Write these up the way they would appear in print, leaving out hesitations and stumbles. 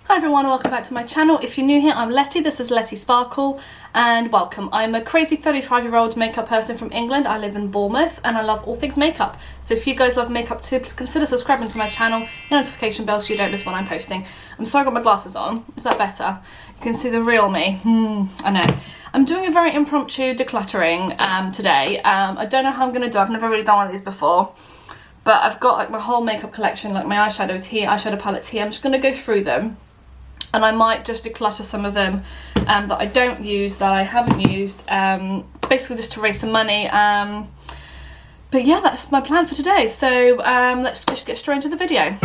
Hi everyone, welcome back to my channel. If you're new here, I'm Letty, this is Letty Sparkle, and welcome. I'm a crazy 35-year-old makeup person from England. I live in Bournemouth and I love all things makeup. So if you guys love makeup too, please consider subscribing to my channel, hit the notification bell so you don't miss when I'm posting. I'm sorry I got my glasses on, is that better? You can see the real me, I know. I'm doing a very impromptu decluttering today. I don't know how I'm going to do it. I've never really done one of these before. But I've got like my whole makeup collection, like my eyeshadows here, eyeshadow palettes here. I'm just going to go through them. And I might just declutter some of them that I don't use, that I haven't used, basically just to raise some money. But yeah, that's my plan for today. So let's just get straight into the video.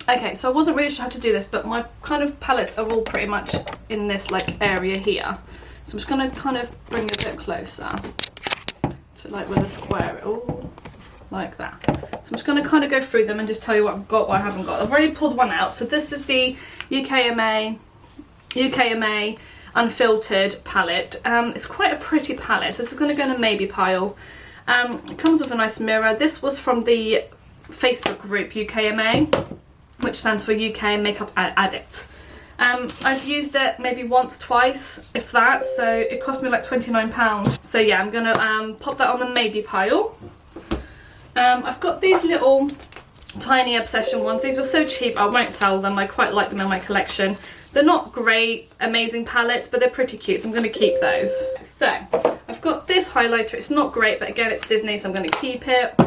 Okay, so I wasn't really sure how to do this, but my kind of palettes are all pretty much in this like area here. So I'm just going to kind of bring it a bit closer to like with a square it all. Like that. So I'm just going to kind of go through them and just tell you what I've got, what I haven't got. I've already pulled one out. So this is the UKMA Unfiltered palette. It's quite a pretty palette. So this is going to go in a maybe pile. It comes with a nice mirror. This was from the Facebook group UKMA, which stands for UK Makeup Addicts. I've used it maybe once, twice, if that. So it cost me like £29. So yeah, I'm going to pop that on the maybe pile. I've got these little tiny Obsession ones. These were so cheap I won't sell them. I quite like them in my collection. They're not great, amazing palettes, but they're pretty cute, so I'm going to keep those. So I've got this highlighter. It's not great, but again it's Disney, so I'm going to keep it.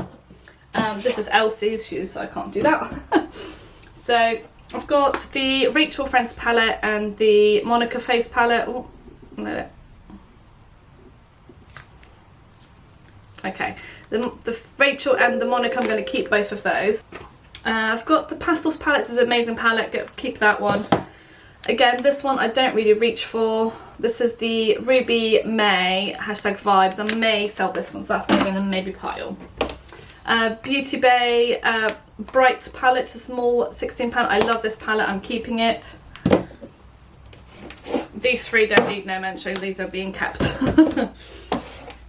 This is Elsie's shoes, so I can't do that. So I've got the Rachel Friends palette and the Monica Face palette. Oh, let it. Okay, the Rachel and the Monica, I'm going to keep both of those. I've got the Pastels palette. It's an amazing palette, keep that one. Again, this one I don't really reach for. This is the Ruby May #vibes. I may sell this one, so that's going to go in the maybe pile. Beauty Bay Bright palette, it's a small £16. I love this palette, I'm keeping it. These three don't need no mention, these are being kept.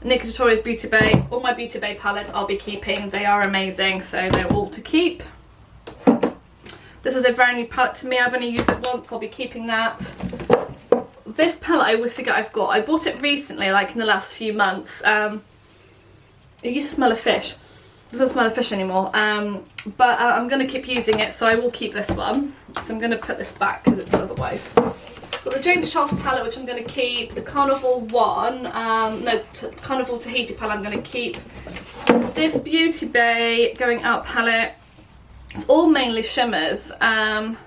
Nick Tutorials Beauty Bay, all my Beauty Bay palettes I'll be keeping. They are amazing, so they're all to keep. This is a very new palette to me. I've only used it once. I'll be keeping that. This palette I always forget I've got. I bought it recently, like in the last few months. It used to smell of fish. It doesn't smell of fish anymore. But I'm going to keep using it, so I will keep this one. So I'm going to put this back because it's otherwise. Got the James Charles palette, which I'm going to keep. The Carnival one, Carnival Tahiti palette I'm going to keep. This Beauty Bay Going Out palette, it's all mainly shimmers. And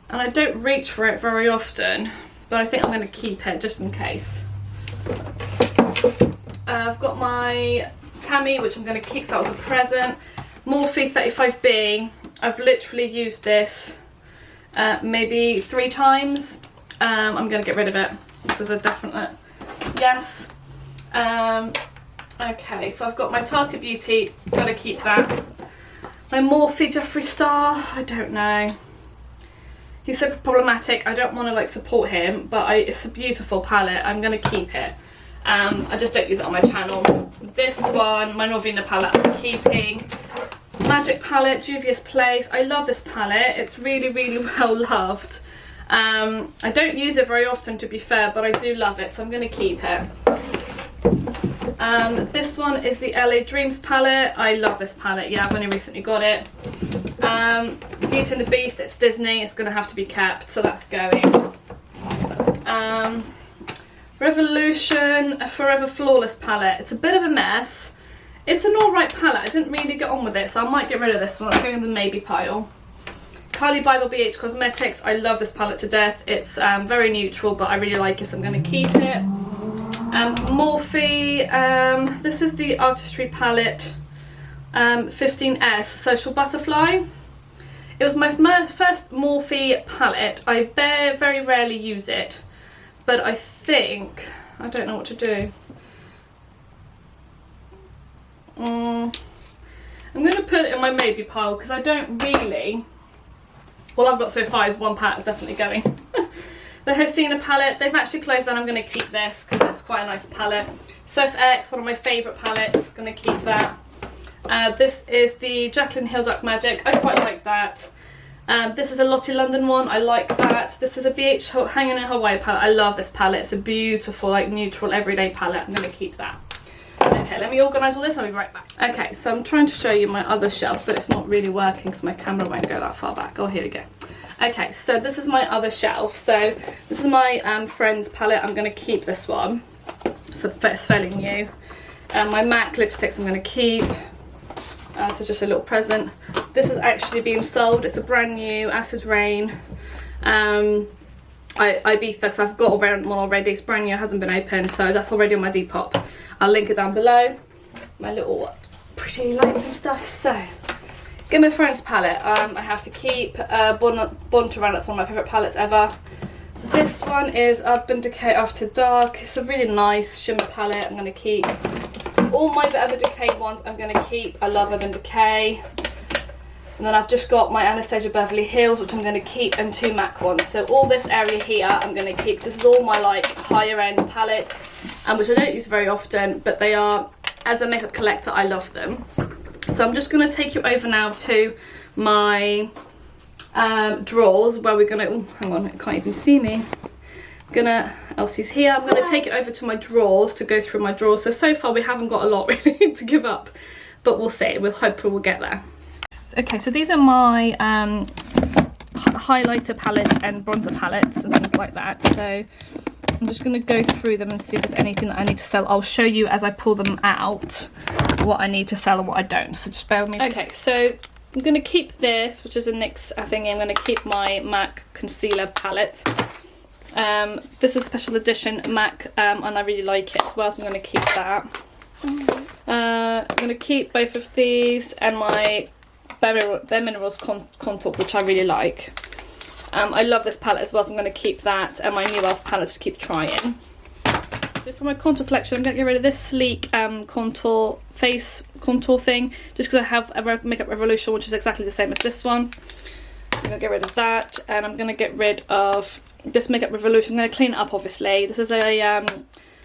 I don't reach for it very often, but I think I'm going to keep it just in case. I've got my Tammy, which I'm going to keep because that was a present. Morphe 35B, I've literally used this maybe 3 times. I'm going to get rid of it. This is a definite yes. Okay, so I've got my Tarte Beauty, got to keep that. My Morphe Jeffree Star, I don't know. He's so problematic, I don't want to like support him, but it's a beautiful palette, I'm going to keep it. I just don't use it on my channel. This one, my Norvina palette, I'm keeping. Magic palette, Juvia's Place. I love this palette. It's really, really well loved. I don't use it very often, to be fair, but I do love it, so I'm going to keep it. This one is the LA Dreams palette. I love this palette. Yeah, I've only recently got it. Beauty and the Beast. It's Disney. It's going to have to be kept, so that's going. Revolution Forever Flawless palette. It's a bit of a mess. It's an alright palette. I didn't really get on with it, so I might get rid of this one. It's going in the maybe pile. Kylie Bible BH Cosmetics. I love this palette to death. It's very neutral, but I really like it, so I'm going to keep it. Morphe. This is the Artistry palette 15S Social Butterfly. It was my first Morphe palette. I very rarely use it, but I think... I don't know what to do. I'm going to put it in my maybe pile because I don't really... All I've got so far is one palette, definitely going. The Hasina palette, they've actually closed down. I'm going to keep this because it's quite a nice palette. Soph X, one of my favourite palettes, going to keep that. This is the Jacqueline Hill Dark Magic. I quite like that. This is a Lottie London one. I like that. This is a BH Hanging in Hawaii palette. I love this palette. It's a beautiful, like, neutral, everyday palette. I'm going to keep that. Okay, let me organise all this. I'll be right back. Okay, so I'm trying to show you my other shelf, but it's not really working because my camera won't go that far back. Oh, here we go. Okay, so this is my other shelf. So this is my Friends palette. I'm going to keep this one. So it's fairly new. My MAC lipsticks I'm going to keep. So it's just a little present. This is actually being sold. It's a brand new Acid Rain. Ibiza, because I've got one already. It's brand new, it hasn't been opened, so that's already on my Depop. I'll link it down below. My little pretty lights and stuff. So, Game of Thrones palette. I have to keep Born to Run. That's one of my favourite palettes ever. This one is Urban Decay After Dark. It's a really nice shimmer palette. I'm going to keep. All my Urban Decay ones I'm going to keep. I love Urban Decay. And then I've just got my Anastasia Beverly Hills, which I'm going to keep, and 2 MAC ones. So all this area here I'm going to keep. This is all my, like, higher end palettes, which I don't use very often, but they are, as a makeup collector, I love them. So I'm just going to take you over now to my drawers, where we're going to, oh, hang on, it can't even see me. Elsie's here. I'm going to take it over to my drawers to go through my drawers. So far we haven't got a lot really to give up, but we'll see. We'll hopefully we'll get there. Okay, so these are my highlighter palettes and bronzer palettes and things like that. So I'm just going to go through them and see if there's anything that I need to sell. I'll show you as I pull them out what I need to sell and what I don't. So just bear with me. Okay, so I'm going to keep this, which is a NYX thingy. I'm going to keep my MAC concealer palette. This is a special edition MAC, and I really like it as well, so I'm going to keep that. I'm going to keep both of these and my Bare Minerals contour, which I really like. I love this palette as well, so I'm going to keep that, and my new e.l.f. palette to keep trying. So for my contour collection, I'm going to get rid of this sleek contour face contour thing, just because I have a Makeup Revolution, which is exactly the same as this one. So I'm going to get rid of that, and I'm going to get rid of this Makeup Revolution. I'm going to clean it up, obviously. This is a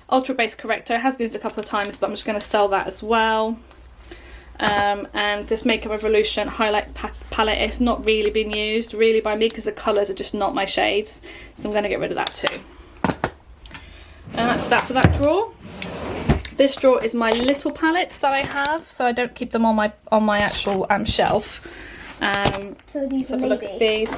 ultra base corrector. It has been used a couple of times, but I'm just going to sell that as well. And this Makeup Revolution highlight palette is not really being used really by me because the colours are just not my shades, so I'm going to get rid of that too. And that's that for that drawer. This drawer is my little palettes that I have, so I don't keep them on my actual shelf. So these have a look at these.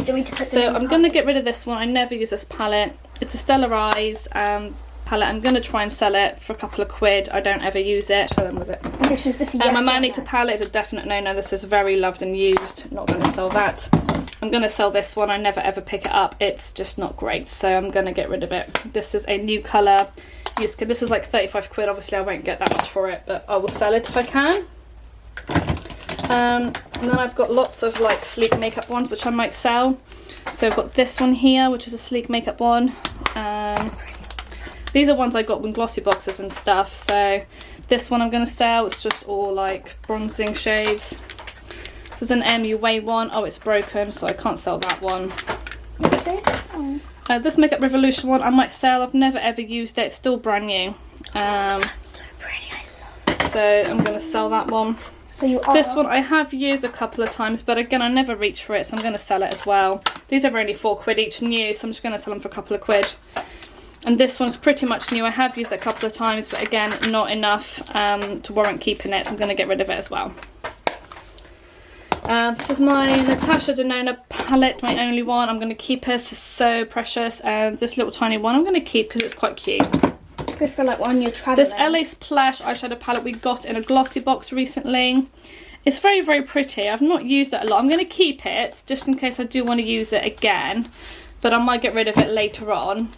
So I'm going to get rid of this one. I never use this palette. It's a Stellar Eyes palette. I'm going to try and sell it for a couple of quid. I don't ever use it. Show them with it. Okay, so this my Manita palette is a definite no-no. This is very loved and used. Not going to sell that. I'm going to sell this one. I never ever pick it up. It's just not great, so I'm going to get rid of it. This is a new colour. This is like 35 quid. Obviously I won't get that much for it, but I will sell it if I can. And then I've got lots of like sleek makeup ones which I might sell. So I've got this one here, which is a sleek makeup one. These are ones I got in glossy boxes and stuff. So this one I'm going to sell. It's just all like bronzing shades. This is an MUA one. Oh, it's broken, so I can't sell that one. What's it? Oh. This Makeup Revolution one I might sell. I've never ever used it. It's still brand new. So pretty. I love it. So I'm going to sell that one. So you are. This one I have used a couple of times, but again I never reach for it, so I'm going to sell it as well. These are only 4 quid each new, so I'm just going to sell them for a couple of quid. And this one's pretty much new. I have used it a couple of times, but again not enough to warrant keeping it, so I'm going to get rid of it as well. This is my Natasha Denona palette, my only one. I'm going to keep it. This is so precious. And this little tiny one I'm going to keep because it's quite cute. Good for like when you're traveling. This LA Splash eyeshadow palette we got in a glossy box recently. It's very, very pretty. I've not used it a lot. I'm going to keep it just in case I do want to use it again, but I might get rid of it later on.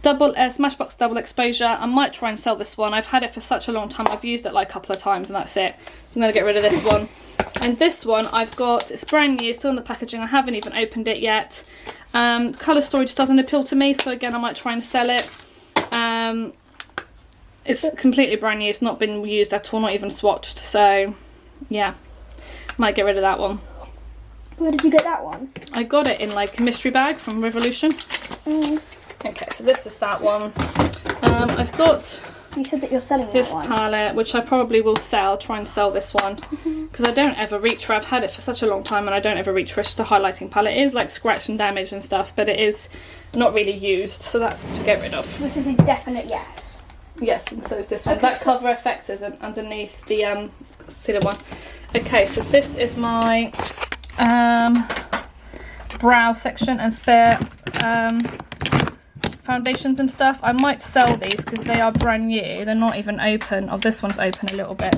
Smashbox Double Exposure. I might try and sell this one. I've had it for such a long time. I've used it like a couple of times and that's it. So I'm going to get rid of this one. And this one I've got, it's brand new, still in the packaging. I haven't even opened it yet. Colour storage doesn't appeal to me, so again I might try and sell it. It's completely brand new. It's not been used at all, not even swatched. So yeah, might get rid of that one. Where did you get that one? I got it in like a mystery bag from Revolution. Okay, so this is that one. I've got You said that you're selling this that one. palette, which I probably will sell, try and sell this one, because I don't ever reach for, I've had it for such a long time and I don't ever reach for just a highlighting palette. It is like scratched and damaged and stuff, but it is not really used, so that's to get rid of. This is a definite yes. Yes, and so is this one. Okay, That cover effects is underneath the concealer one. Okay, so this is my brow section and spare foundations and stuff. I might sell these because they are brand new. They're not even open. Oh, this one's open a little bit,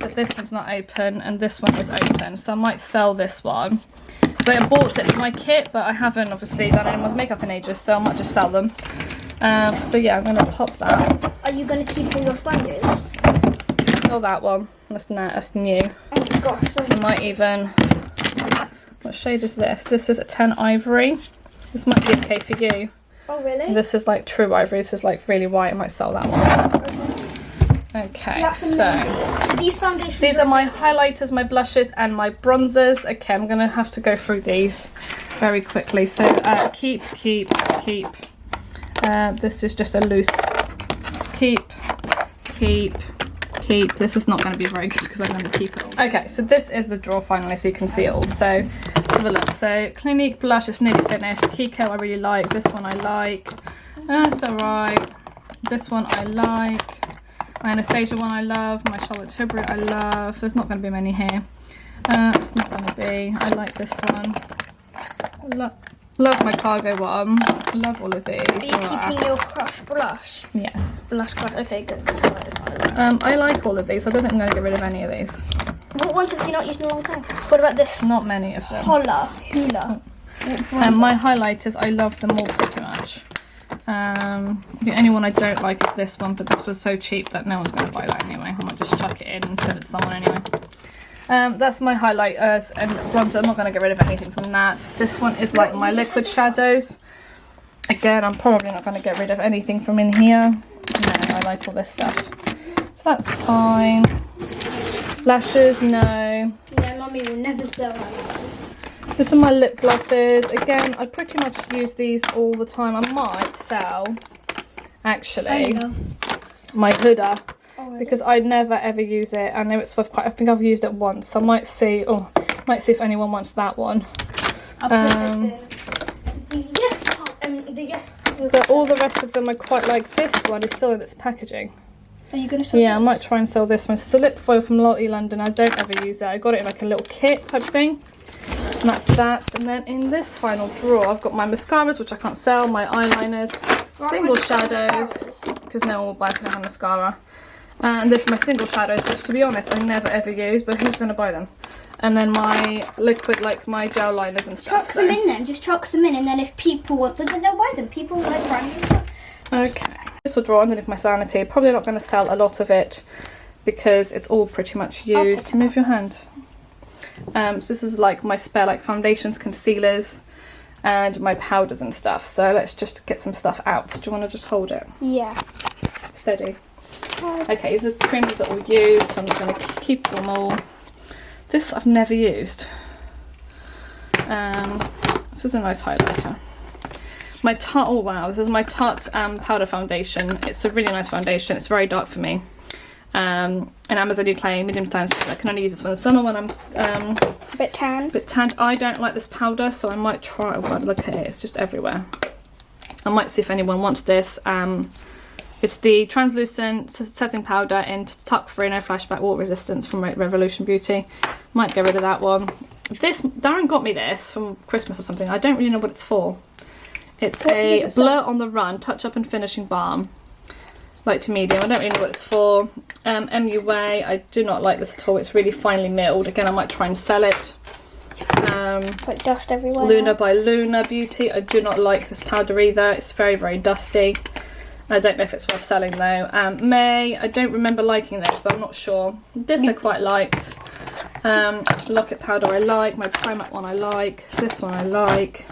but this one's not open and this one is open, so I might sell this one. So I bought it for my kit, but I haven't obviously done anyone's makeup in ages, so I might just sell them. So yeah, I'm gonna pop that. Are you gonna keep all your sponges? Sell that one. That's new. Oh my gosh. I might even, what shade is this? This is a 10 Ivory. This might be okay for you. Oh really? This is like true ivory. This is like really white. I might sell that one. Okay, so these foundations. These are my highlighters, my blushes, and my bronzers. Okay, I'm gonna have to go through these very quickly. So keep. This is just a loose keep. This is not going to be very good because I'm going to keep it all. Okay, so this is the drawer finally, so you can see it all. So let's have a look. So Clinique blush is nearly finished. Kiko I really like. This one I like. That's alright. This one I like. My Anastasia one I love. My Charlotte Tilbury I love. There's not going to be many here. It's not going to be. I like this one. Love my cargo one. Love all of these. Are you keeping your Crush blush? Yes. Blush crush. Okay, good. So I like this one. I like all of these. I don't think I'm going to get rid of any of these. What ones have you not used in a long time? What about this? Not many of them. Hula. My highlighters, I love them all pretty much. The only one I don't like is this one, but this was so cheap that no one's going to buy that anyway. I might just chuck it in and send it to someone anyway. That's my highlighters and bronzer. I'm not going to get rid of anything from that. This one is like my liquid shadows. Again, I'm probably not going to get rid of anything from in here. No, I like all this stuff. So that's fine. Lashes, no. Yeah, Mummy will never sell that. These are my lip glosses. Again, I pretty much use these all the time. I might sell, actually, my Huda. Because I never ever use it. I know it's worth quite. I think I've used it once. So I might see. Oh, might see if anyone wants that one. I'll put this in. But all the rest of them I quite like. This one is still in its packaging. Are you going to sell Yeah, this? I might try and sell this one. It's a lip foil from Letty London. I don't ever use it. I got it in like a little kit type thing. And that's that. And then in this final drawer, I've got my mascaras, which I can't sell. My eyeliners, single shadows, because no one will buy a Canon mascara. And there's my single shadows, which to be honest I never ever use, but who's going to buy them? And then my liquid, like my gel liners and stuff. Chuck them in then, just chuck them in, and then if people want them, then they'll buy them. People like brand new stuff. Okay. Little drawer underneath my Sanity. Probably not going to sell a lot of it because it's all pretty much used. Move your hand. So this is like my spare like foundations, concealers, and my powders and stuff. So let's just get some stuff out. Do you want to just hold it? Yeah. Steady. Okay, these are creams that are all used, so I'm going to keep them all. This I've never used. This is a nice highlighter. My Tarte, oh wow, this is my Tarte powder foundation. It's a really nice foundation. It's very dark for me. An Amazon Decay medium tan. I can only use this for the summer when I'm a bit tan. I don't like this powder, so I might try. Oh god, look at it. It's just everywhere. I might see if anyone wants this. It's the translucent setting powder in tuck free, no flashback, water resistance from Revolution Beauty. Might get rid of that one. This, Darren got me this from Christmas or something. I don't really know what it's for. It's a Blur on the Run touch up and finishing balm, light to medium. I don't really know what it's for. MUA, I do not like this at all. It's really finely milled. Again, I might try and sell it. Like dust everywhere. Luna by Luna Beauty. I do not like this powder either. It's very, very dusty. I don't know if it's worth selling though. May, I don't remember liking this, but I'm not sure. This I quite liked. Locket powder I like. My Primark one I like. This one I like.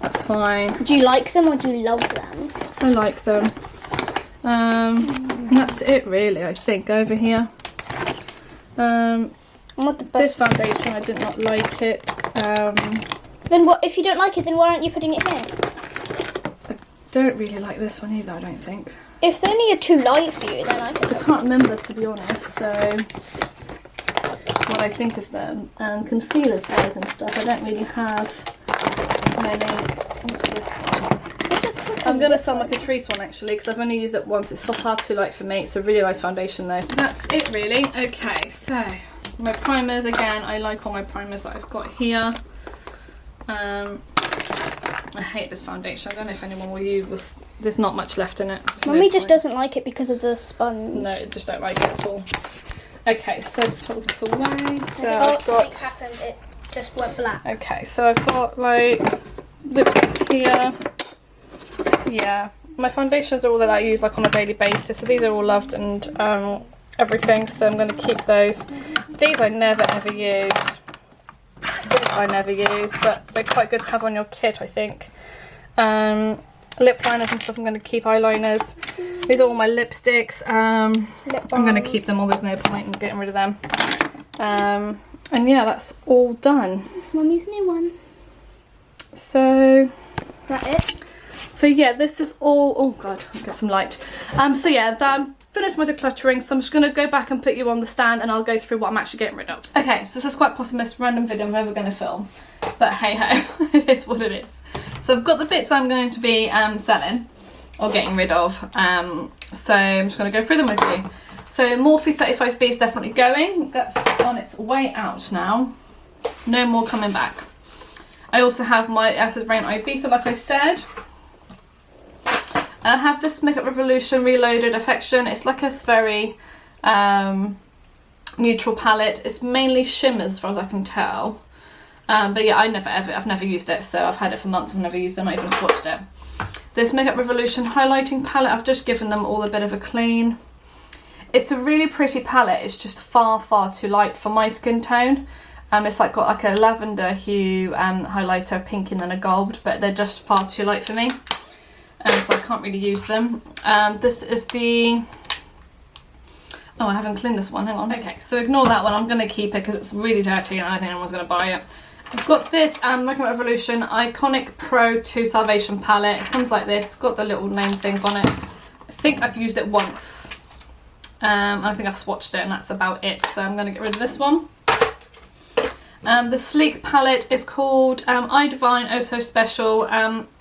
That's fine. Do you like them or do you love them? I like them. And that's it really, I think, over here. This foundation, I did not like it. Then what? If you don't like it, then why aren't you putting it here? don't really like this one either, I don't think. If they only are too light for you, then I can't remember, to be honest, so what I think of them. And concealers wise and stuff, I don't really have many. What's this one? I'm going to sell my Catrice one actually, because I've only used it once. It's far too light for me. It's a really nice foundation though. That's it really. Okay, so my primers again. I like all my primers that I've got here. I hate this foundation. I don't know if anyone will use this. There's not much left in it. Mummy just doesn't like it because of the sponge. No, just don't like it at all. Okay, so let's put this away. So I've got. Happened, it just went black. Okay, so I've got like lipsticks here. Yeah, my foundations are all that I use like on a daily basis. So these are all loved and everything. So I'm going to keep those. These I never ever use. This I never use, but they're quite good to have on your kit, I think. Lip liners and stuff I'm going to keep. Eyeliners. These are all my lipsticks. I'm going to keep them all. There's no point in getting rid of them. And yeah, that's all done. It's Mummy's new one. So that it? So yeah, this is all. Oh god, I'll get some light. So yeah, I'm finished my decluttering. So I'm just going to go back and put you on the stand, and I'll go through what I'm actually getting rid of. Okay, so this is quite possibly the most random video I'm ever going to film, but hey ho, it is what it is. So I've got the bits I'm going to be selling or getting rid of. So I'm just going to go through them with you. So Morphe 35B is definitely going. That's on its way out now. No more coming back. I also have my Acid Rain Ibiza, like I said. I have this Makeup Revolution Reloaded Affection. It's like a very neutral palette. It's mainly shimmers as far as I can tell. But yeah, I've never used it, so I've had it for months. I've never used it, not even swatched it. This Makeup Revolution Highlighting Palette, I've just given them all a bit of a clean. It's a really pretty palette. It's just far too light for my skin tone. It's like got like a lavender hue highlighter, pink and then a gold, but they're just far too light for me. So I can't really use them. This is the... Oh, I haven't cleaned this one, hang on. Okay, so ignore that one. I'm going to keep it because it's really dirty and I don't think anyone's going to buy it. I've got this Makeup Revolution Iconic Pro 2 Salvation Palette. It comes like this, got the little name things on it. I think I've used it once. I think I've swatched it and that's about it. So I'm going to get rid of this one. The Sleek palette is called I Divine Oh So Special.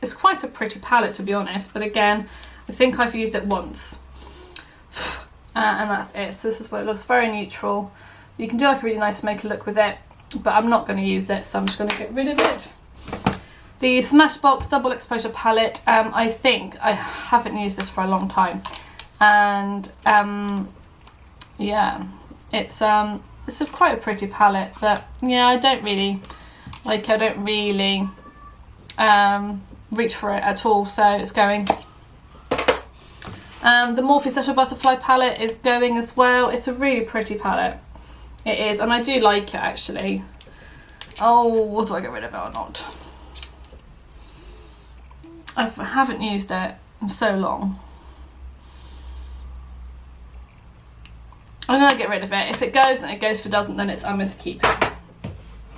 It's quite a pretty palette to be honest, but again, I think I've used it once. And that's it. So this is what it looks, very neutral. You can do like a really nice makeup look with it, but I'm not going to use it, so I'm just going to get rid of it. The Smashbox Double Exposure palette, I think I haven't used this for a long time. And yeah, it's quite a pretty palette, but yeah, I don't really like. I don't really reach for it at all, so it's going. The Morphe Special Butterfly palette is going as well. It's a really pretty palette. It is, and I do like it actually. Oh, what do I get rid of it or not? I haven't used it in so long. I'm going to get rid of it. If it goes, then it goes. If it doesn't, then I'm going to keep it.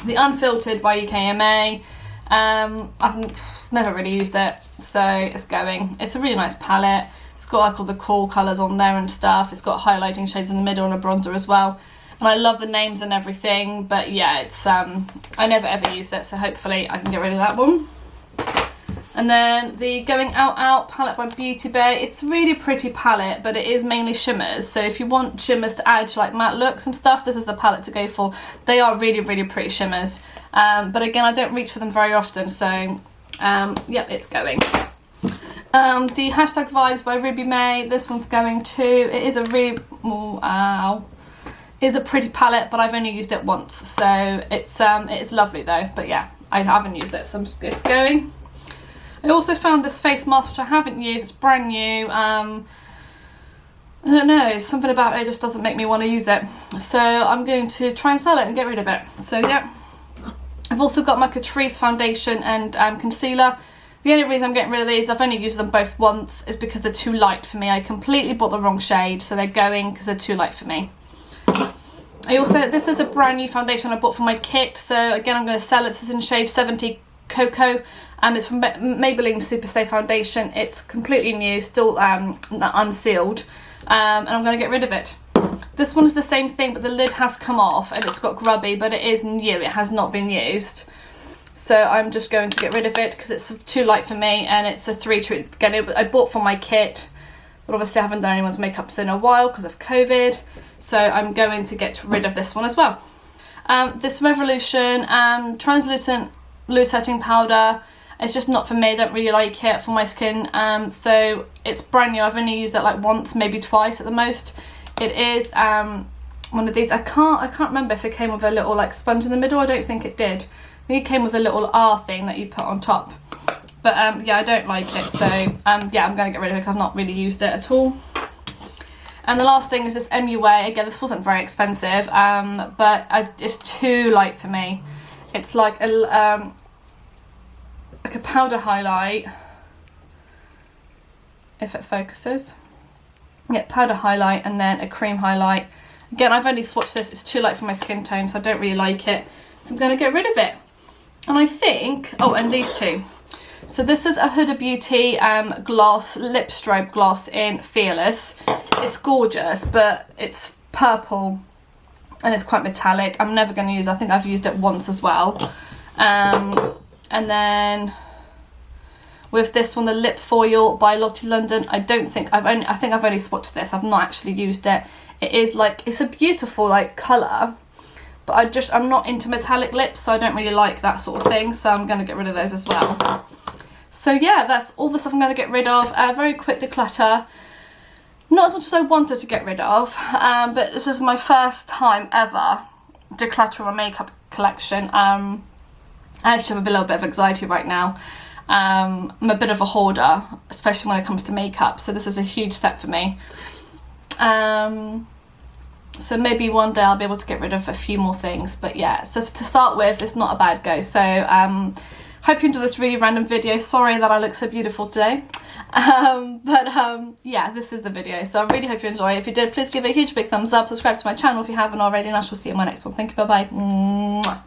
The Unfiltered by UKMA. I've never really used it, so it's going. It's a really nice palette. It's got like all the cool colours on there and stuff. It's got highlighting shades in the middle and a bronzer as well. And I love the names and everything, but yeah, it's I never ever used it, so hopefully I can get rid of that one. And then the Going Out palette by Beauty Bay. It's a really pretty palette, but it is mainly shimmers. So if you want shimmers to add to like matte looks and stuff, this is the palette to go for. They are really, really pretty shimmers. But again, I don't reach for them very often, so yeah, it's going. The Hashtag Vibes by Ruby May. This one's going too. It is a really, is a pretty palette, but I've only used it once, so it's lovely though. But yeah, I haven't used it, so it's going. I also found this face mask which I haven't used. It's brand new. I don't know, something about it just doesn't make me want to use it, so I'm going to try and sell it and get rid of it. So yeah, I've also got my Catrice foundation and concealer. The only reason I'm getting rid of these, I've only used them both once, is because they're too light for me. I completely bought the wrong shade, so they're going because they're too light for me. This is a brand new foundation I bought for my kit, so again I'm going to sell it. This is in shade 70 Cocoa. It's from Maybelline Super Stay Foundation. It's completely new, still unsealed, and I'm going to get rid of it. This one is the same thing, but the lid has come off and it's got grubby, but it is new, it has not been used. So I'm just going to get rid of it because it's too light for me, and it's a 3 treat. Again, I bought for my kit, but obviously I haven't done anyone's makeup in a while because of COVID. So I'm going to get rid of this one as well. This Revolution translucent loose setting powder, it's just not for me. I don't really like it for my skin. So it's brand new. I've only used it like once, maybe twice at the most. It is one of these. I can't remember if it came with a little like sponge in the middle. I don't think it did. I think it came with a little R thing that you put on top. But yeah, I don't like it. So yeah, I'm going to get rid of it because I've not really used it at all. And the last thing is this MUA. Again, this wasn't very expensive, but it's too light for me. It's like a powder highlight, if it focuses. Yeah, powder highlight and then a cream highlight. Again, I've only swatched this. It's too light for my skin tone, so I don't really like it. So I'm going to get rid of it. And I think, oh, and these two. So this is a Huda Beauty gloss, lip strobe gloss in Fearless. It's gorgeous, but it's purple and it's quite metallic. I'm never going to use it. I think I've used it once as well. And then with this one, the Lip Foil by Letty London. I think I've only swatched this. I've not actually used it. It is like, it's a beautiful like colour, but I'm not into metallic lips, so I don't really like that sort of thing. So I'm going to get rid of those as well. So yeah, that's all the stuff I'm going to get rid of. Very quick declutter. Not as much as I wanted to get rid of, but this is my first time ever decluttering my makeup collection. I actually have a little bit of anxiety right now. I'm a bit of a hoarder, especially when it comes to makeup, so this is a huge step for me. So maybe one day I'll be able to get rid of a few more things, but yeah, so to start with, it's not a bad go. So hope you enjoyed this really random video. Sorry that I look so beautiful today, yeah, this is the video, so I really hope you enjoy it. If you did, please give it a huge big thumbs up, subscribe to my channel if you haven't already, and I shall see you in my next one. Thank you, bye bye.